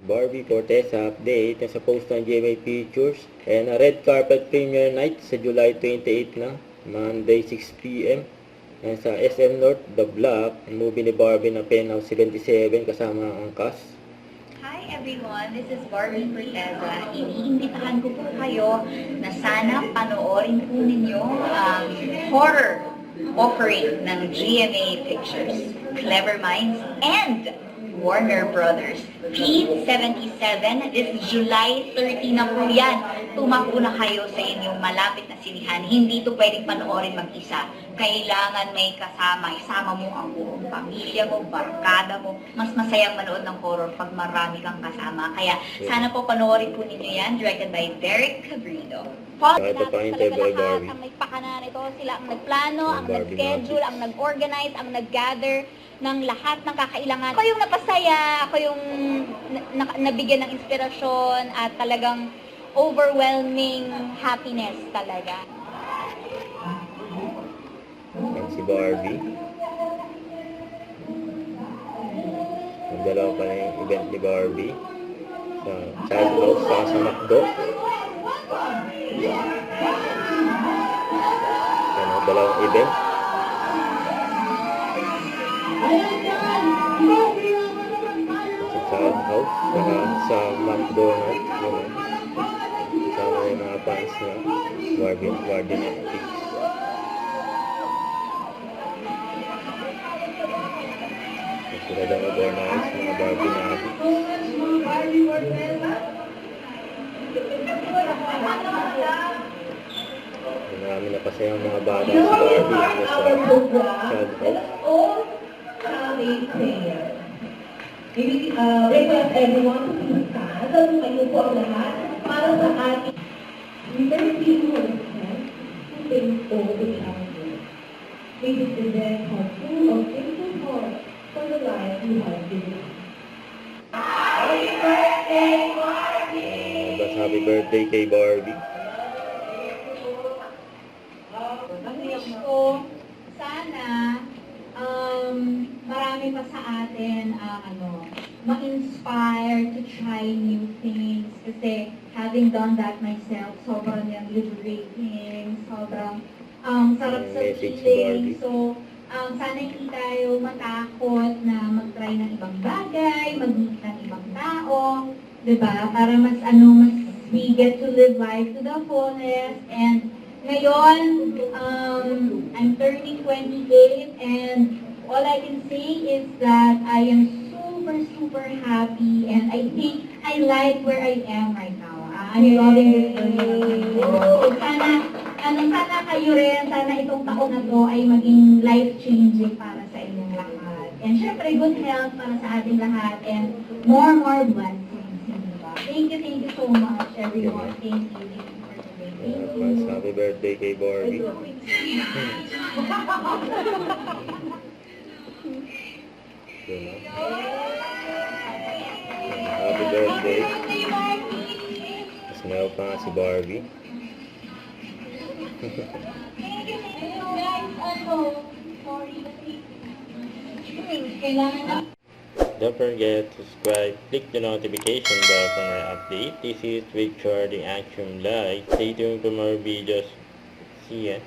Barbie Fortesa update na sa post ng GMA Pictures. And a red carpet premiere night sa July 28 na, Monday 6 p.m. And sa SM North, The Block, ang movie ni Barbie na Penthouse 77 kasama ang cast. Hi everyone, this is Barbie Fortesa. Iniimbitahan ko po kayo na sana panoorin po ninyo ang horror offering ng GMA Pictures, Clever Minds, and Warner Brothers. P77, this July 30 na po yan. Tumakbo na kayo sa inyong malapit na sinihan. Hindi to pwedeng panoorin mag-isa. Kailangan may kasama. Isama mo ang buong pamilya mo, barkada mo. Mas masayang manood ng horror pag marami kang kasama. Kaya sana po panoorin po ninyo yan. Directed by Derek Cabrito. Ito pa hintay by Barbie. Ang may pakanan ito, sila ang nagplano, ang nag-schedule, ang nag-organize, ang nag-gather ng lahat ng kakailangan. Ako yung napasaya, ako yung nabigyan ng inspirasyon at talagang overwhelming happiness talaga. Yan si Barbie. Nagdalaw pa na yung event ni Barbie sa Child House sa McDo. Yan ang dalawang event. Sa Child House sa McDonald's. Kasama yung mga fans niya. Barbie Netflix. Sila daw mag-organize mga Barbie natin. Marami na kasi ang mga bata sa Barbie sa Child House. Request everyone to please stand. Kayo po ang lahat para sa ating interview who thinks all the challenges. Ladies and gentlemen, full of thankful heart for the life you have given. Happy birthday, Barbie! Happy birthday kay Barbie. Ang wish ko, sana marami pa sa atin ma-inspire to try new things. Kasi having done that myself, sobrang yung liberating, sobrang sarap sa feeling. So, sana hindi tayo matakot na mag-try ng ibang bagay, mag-meet ng ibang tao, diba? Para mas we get to live life to the fullest. And ngayon, I'm turning 28 and all I can say is that I am super happy and I think I like where I am right now. I'm loving this version of myself. Sana kayo rin, sana itong taon na to ay maging life-changing para sa inyong lahat. And syempre, good health para sa ating lahat and more blessings. Diba? Thank you so much everyone. Thank you for today. Happy birthday kay Barbie. Happy birthday. Mas meron pa nga si Barbie. Don't forget to subscribe, click the notification bell for more update. This is Richard the Action Live. Stay tuned for more videos. See ya.